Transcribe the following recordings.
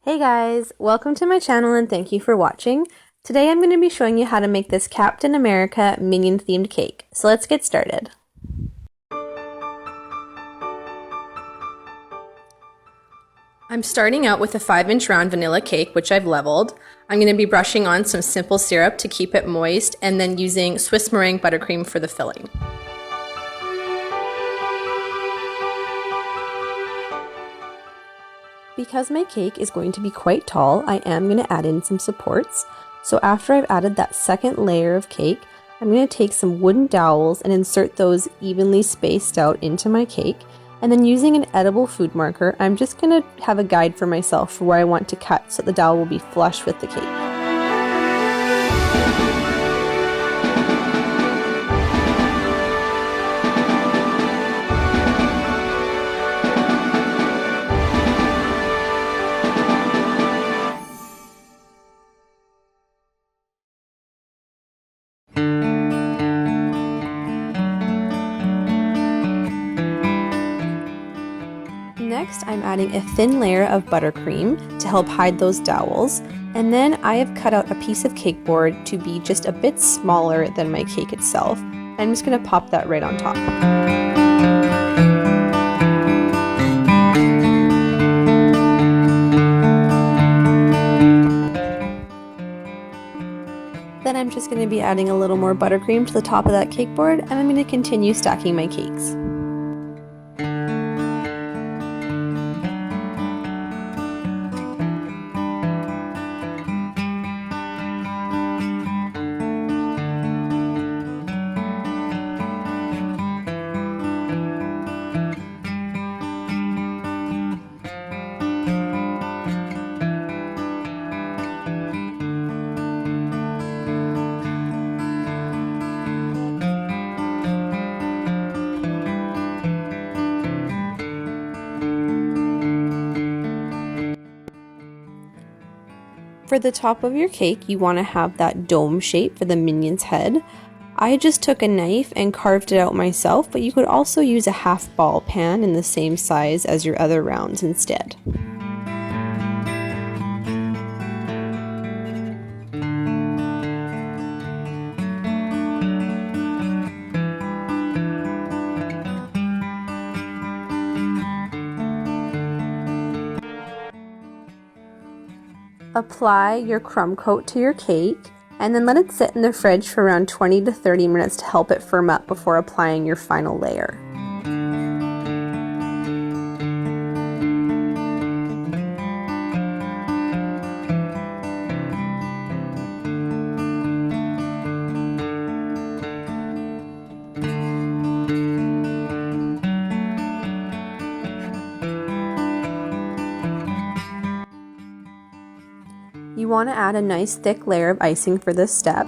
Hey guys, welcome to my channel and thank you for watching. Today I'm going to be showing you how to make this Captain America Minion themed cake. So let's get started. I'm starting out with a 5-inch round vanilla cake, which I've leveled. I'm going to be brushing on some simple syrup to keep it moist and then using Swiss meringue buttercream for the filling. Because my cake is going to be quite tall, I am going to add in some supports. So after I've added that second layer of cake, I'm going to take some wooden dowels and insert those evenly spaced out into my cake. And then using an edible food marker, I'm just going to have a guide for myself for where I want to cut so the dowel will be flush with the cake. Next, I'm adding a thin layer of buttercream to help hide those dowels, and then I have cut out a piece of cake board to be just a bit smaller than my cake itself. I'm just going to pop that right on top. Then I'm just going to be adding a little more buttercream to the top of that cake board, and I'm going to continue stacking my cakes. For the top of your cake, you want to have that dome shape for the minion's head. I just took a knife and carved it out myself, but you could also use a half ball pan in the same size as your other rounds instead. Apply your crumb coat to your cake and then let it sit in the fridge for around 20 to 30 minutes to help it firm up before applying your final layer. You want to add a nice thick layer of icing for this step.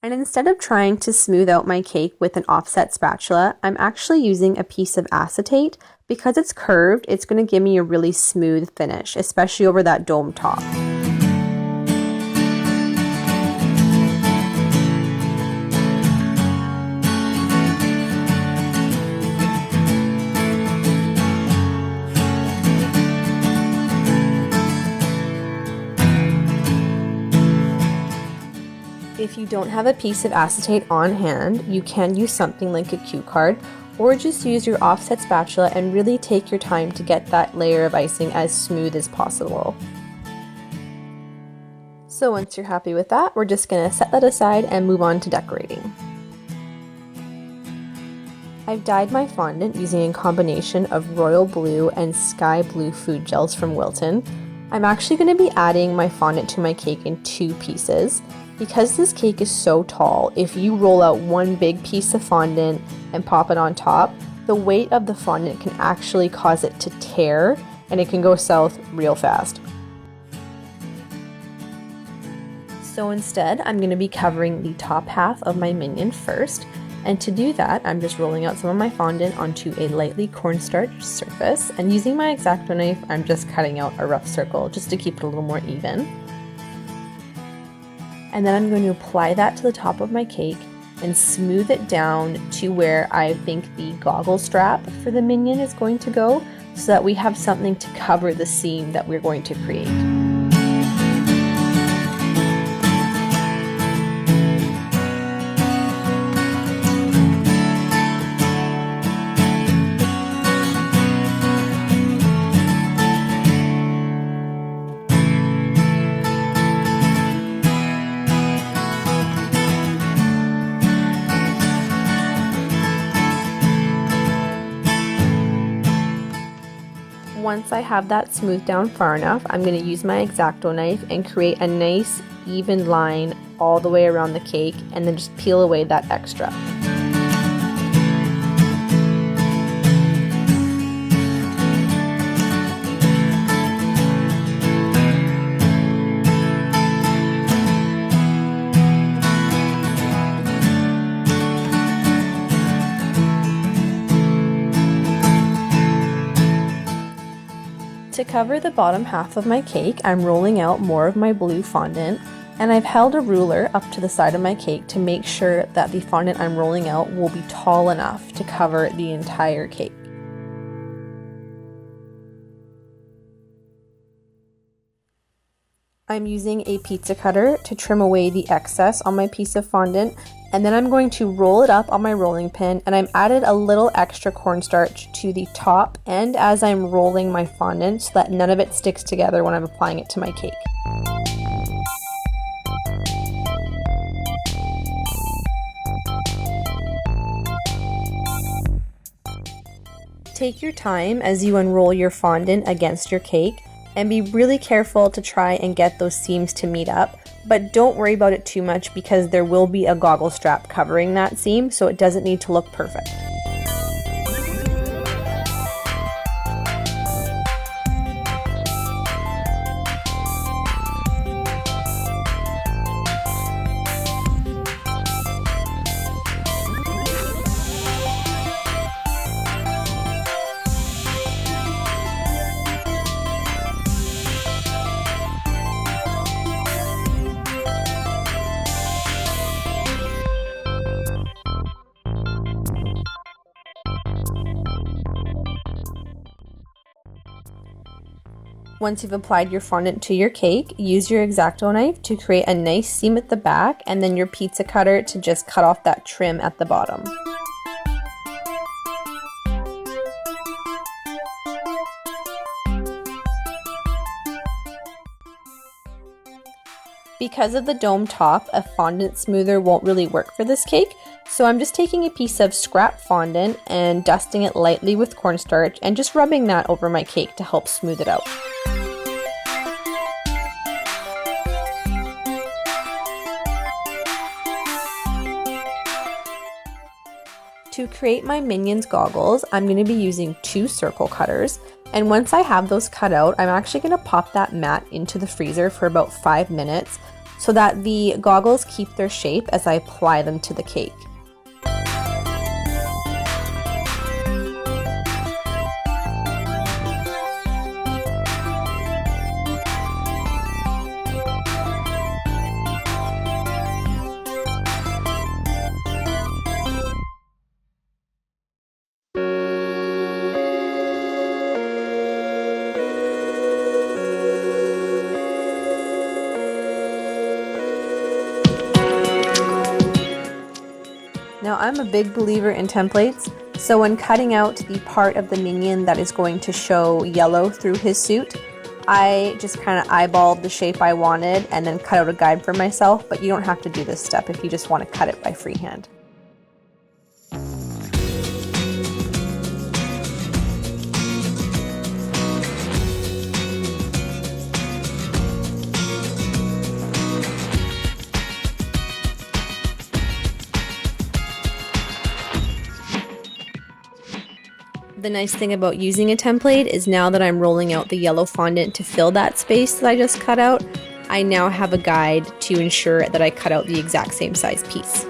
And instead of trying to smooth out my cake with an offset spatula, I'm actually using a piece of acetate. Because it's curved, it's going to give me a really smooth finish, especially over that dome top. If you don't have a piece of acetate on hand, you can use something like a cue card, or just use your offset spatula and really take your time to get that layer of icing as smooth as possible. So once you're happy with that, we're just going to set that aside and move on to decorating. I've dyed my fondant using a combination of royal blue and sky blue food gels from Wilton. I'm actually going to be adding my fondant to my cake in 2 pieces. Because this cake is so tall, if you roll out one big piece of fondant and pop it on top, the weight of the fondant can actually cause it to tear and it can go south real fast. So instead, I'm going to be covering the top half of my Minion first. And to do that, I'm just rolling out some of my fondant onto a lightly cornstarch surface, and using my X-Acto knife, I'm just cutting out a rough circle just to keep it a little more even. And then I'm going to apply that to the top of my cake and smooth it down to where I think the goggle strap for the Minion is going to go, so that we have something to cover the seam that we're going to create. Once I have that smoothed down far enough, I'm going to use my X-Acto knife and create a nice even line all the way around the cake, and then just peel away that extra. To cover the bottom half of my cake, I'm rolling out more of my blue fondant, and I've held a ruler up to the side of my cake to make sure that the fondant I'm rolling out will be tall enough to cover the entire cake. I'm using a pizza cutter to trim away the excess on my piece of fondant, and then I'm going to roll it up on my rolling pin, and I've added a little extra cornstarch to the top and as I'm rolling my fondant so that none of it sticks together when I'm applying it to my cake. Take your time as you unroll your fondant against your cake, and be really careful to try and get those seams to meet up, but don't worry about it too much because there will be a goggle strap covering that seam, so it doesn't need to look perfect. Once you've applied your fondant to your cake, use your X-Acto knife to create a nice seam at the back, and then your pizza cutter to just cut off that trim at the bottom. Because of the dome top, a fondant smoother won't really work for this cake, so I'm just taking a piece of scrap fondant and dusting it lightly with cornstarch and just rubbing that over my cake to help smooth it out. To create my Minions goggles, I'm going to be using 2 circle cutters, and once I have those cut out, I'm actually going to pop that mat into the freezer for about 5 minutes so that the goggles keep their shape as I apply them to the cake. Now I'm a big believer in templates, so when cutting out the part of the Minion that is going to show yellow through his suit, I just kind of eyeballed the shape I wanted and then cut out a guide for myself, but you don't have to do this step if you just want to cut it by freehand. The nice thing about using a template is now that I'm rolling out the yellow fondant to fill that space that I just cut out, I now have a guide to ensure that I cut out the exact same size piece.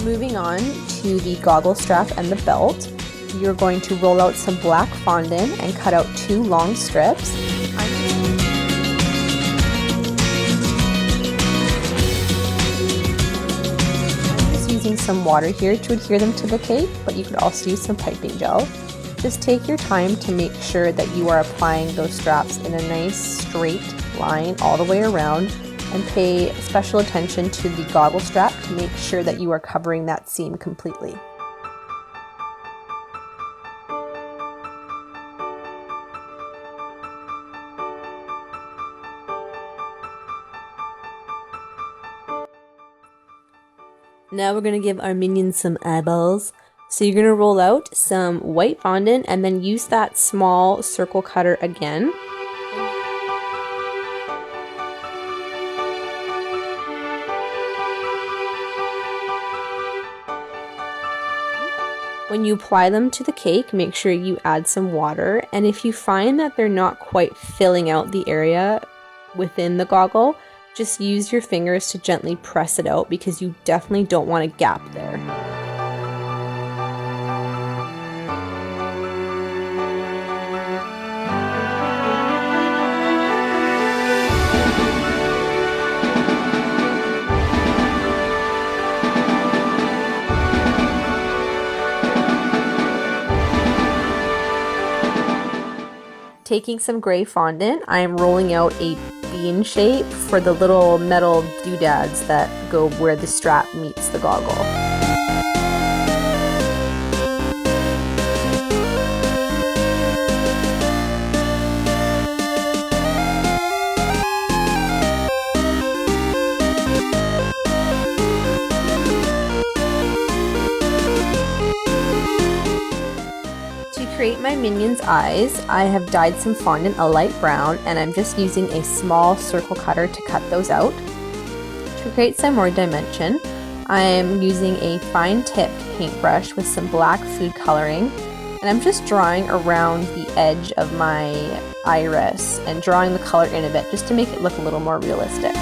Moving on to the goggle strap and the belt, you're going to roll out some black fondant and cut out 2 long strips. I'm just using some water here to adhere them to the cake, but you could also use some piping gel. Just take your time to make sure that you are applying those straps in a nice straight line all the way around, and pay special attention to the goggle strap to make sure that you are covering that seam completely. Now we're going to give our minions some eyeballs. So you're going to roll out some white fondant and then use that small circle cutter again. When you apply them to the cake, make sure you add some water, and if you find that they're not quite filling out the area within the goggle, just use your fingers to gently press it out because you definitely don't want a gap there. Taking some gray fondant, I am rolling out a bean shape for the little metal doodads that go where the strap meets the goggle. To create my minion's eyes, I have dyed some fondant a light brown, and I'm just using a small circle cutter to cut those out. To create some more dimension, I am using a fine tipped paintbrush with some black food coloring, and I'm just drawing around the edge of my iris and drawing the color in a bit just to make it look a little more realistic.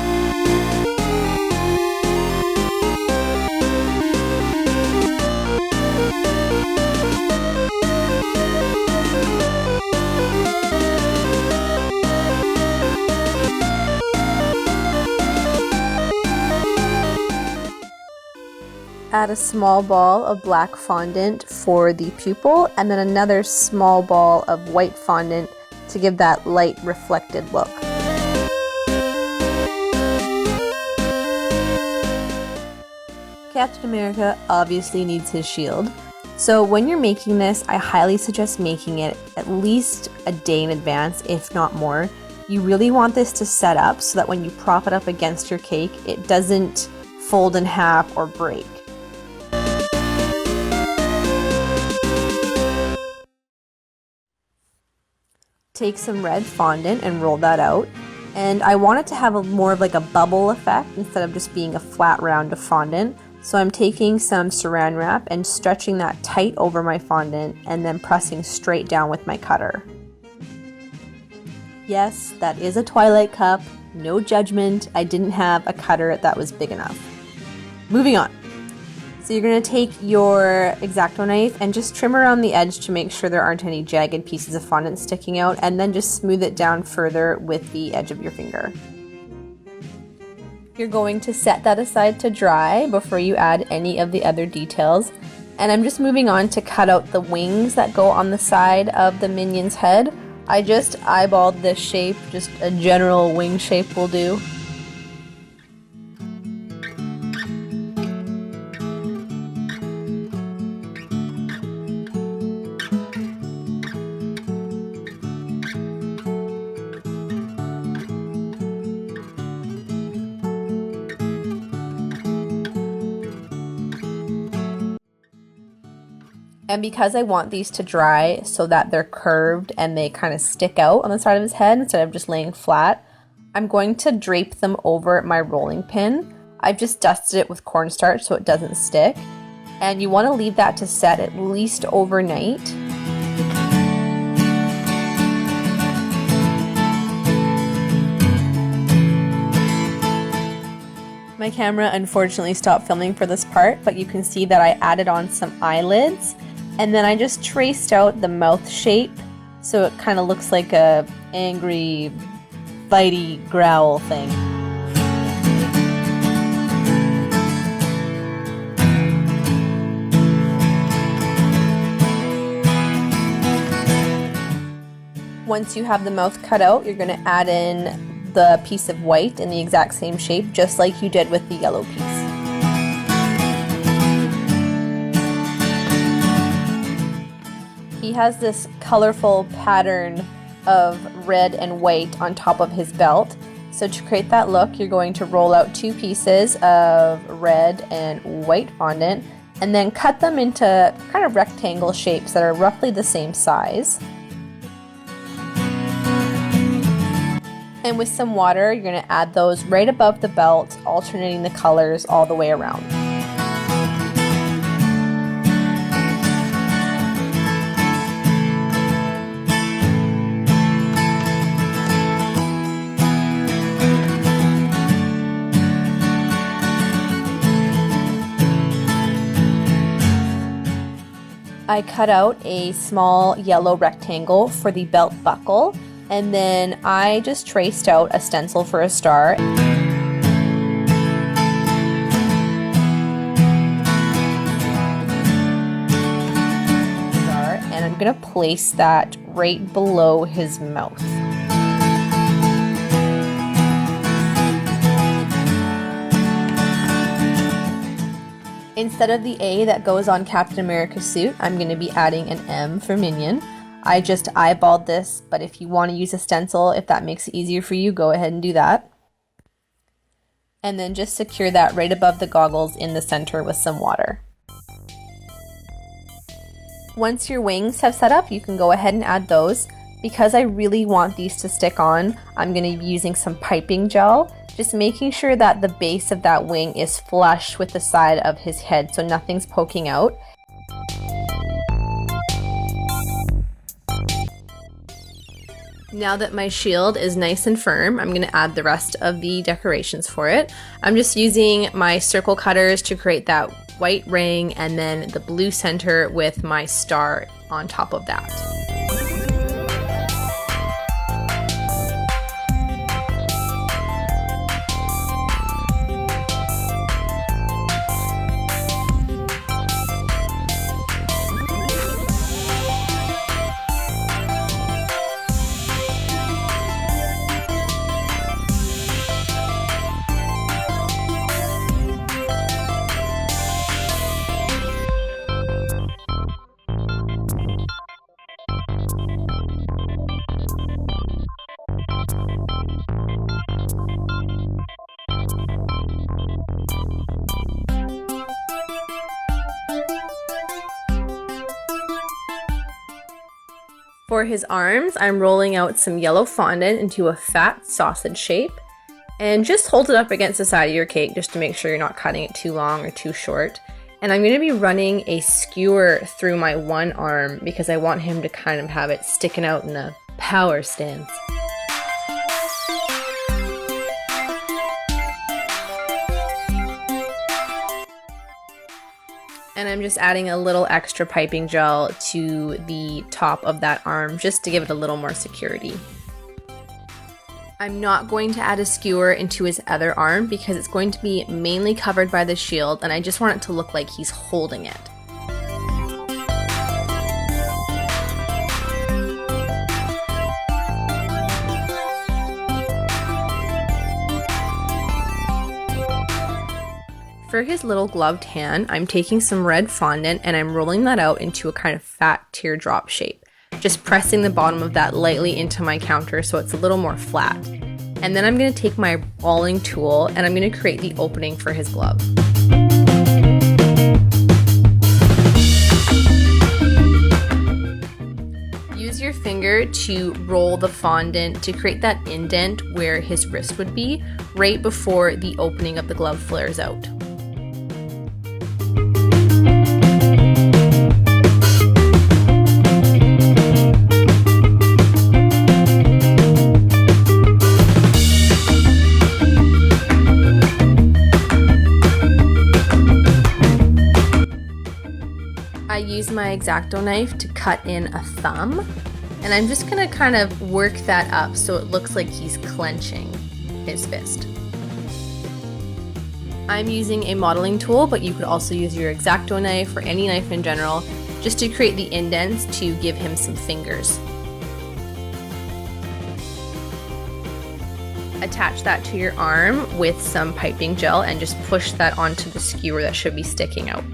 Add a small ball of black fondant for the pupil, and then another small ball of white fondant to give that light reflected look. Captain America obviously needs his shield, so when you're making this, I highly suggest making it at least a day in advance, if not more. You really want this to set up so that when you prop it up against your cake, it doesn't fold in half or break. Take some red fondant and roll that out, and I want it to have more of like a bubble effect instead of just being a flat round of fondant. So I'm taking some saran wrap and stretching that tight over my fondant and then pressing straight down with my cutter. Yes, that is a Twilight cup, no judgment. I didn't have a cutter that was big enough. Moving on. So you're going to take your X-Acto knife and just trim around the edge to make sure there aren't any jagged pieces of fondant sticking out, and then just smooth it down further with the edge of your finger. You're going to set that aside to dry before you add any of the other details. And I'm just moving on to cut out the wings that go on the side of the minion's head. I just eyeballed this shape, just a general wing shape will do. And because I want these to dry so that they're curved and they kind of stick out on the side of his head instead of just laying flat, I'm going to drape them over my rolling pin. I've just dusted it with cornstarch so it doesn't stick. And you want to leave that to set at least overnight. My camera unfortunately stopped filming for this part, but you can see that I added on some eyelids, and then I just traced out the mouth shape so it kind of looks like a angry, bitey growl thing. Once you have the mouth cut out, you're going to add in the piece of white in the exact same shape, just like you did with the yellow piece. He has this colorful pattern of red and white on top of his belt. So to create that look, you're going to roll out 2 pieces of red and white fondant and then cut them into kind of rectangle shapes that are roughly the same size. And with some water, you're going to add those right above the belt, alternating the colors all the way around. I cut out a small yellow rectangle for the belt buckle. And then I just traced out a stencil for a star. And I'm going to place that right below his mouth. Instead of the A that goes on Captain America's suit, I'm going to be adding an M for Minion. I just eyeballed this, but if you want to use a stencil, if that makes it easier for you, go ahead and do that. And then just secure that right above the goggles in the center with some water. Once your wings have set up, you can go ahead and add those. Because I really want these to stick on, I'm going to be using some piping gel, just making sure that the base of that wing is flush with the side of his head so nothing's poking out. Now that my shield is nice and firm, I'm going to add the rest of the decorations for it. I'm just using my circle cutters to create that white ring and then the blue center with my star on top of that. For his arms, I'm rolling out some yellow fondant into a fat sausage shape, and just hold it up against the side of your cake just to make sure you're not cutting it too long or too short. And I'm going to be running a skewer through my one arm because I want him to kind of have it sticking out in a power stance. And I'm just adding a little extra piping gel to the top of that arm just to give it a little more security. I'm not going to add a skewer into his other arm because it's going to be mainly covered by the shield and I just want it to look like he's holding it. For his little gloved hand, I'm taking some red fondant and I'm rolling that out into a kind of fat teardrop shape. Just pressing the bottom of that lightly into my counter so it's a little more flat. And then I'm going to take my balling tool and I'm going to create the opening for his glove. Use your finger to roll the fondant to create that indent where his wrist would be, right before the opening of the glove flares out. my X-Acto knife to cut in a thumb, and I'm just gonna kind of work that up so it looks like he's clenching his fist. I'm using a modeling tool, but you could also use your X-Acto knife or any knife in general, just to create the indents to give him some fingers. Attach that to your arm with some piping gel and just push that onto the skewer that should be sticking out.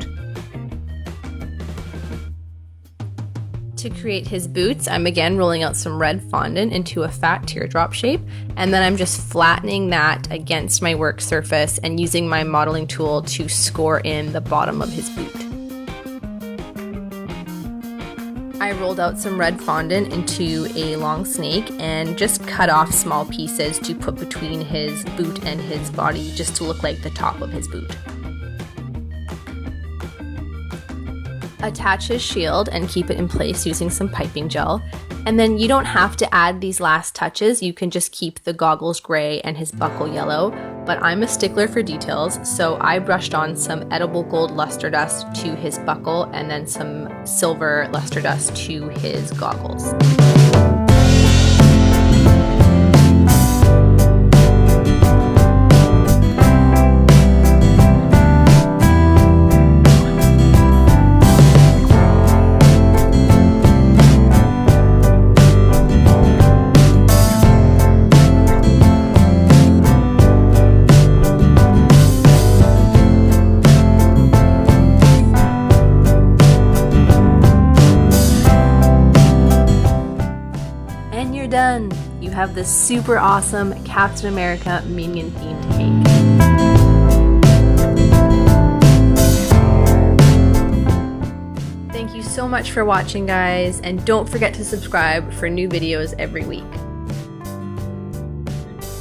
To create his boots, I'm again rolling out some red fondant into a fat teardrop shape, and then I'm just flattening that against my work surface and using my modeling tool to score in the bottom of his boot. I rolled out some red fondant into a long snake and just cut off small pieces to put between his boot and his body, just to look like the top of his boot. Attach his shield and keep it in place using some piping gel. And then you don't have to add these last touches, you can just keep the goggles gray and his buckle yellow, but I'm a stickler for details, so I brushed on some edible gold luster dust to his buckle and then some silver luster dust to his goggles. And you're done! You have this super awesome Captain America Minion themed cake. Thank you so much for watching, guys, and don't forget to subscribe for new videos every week.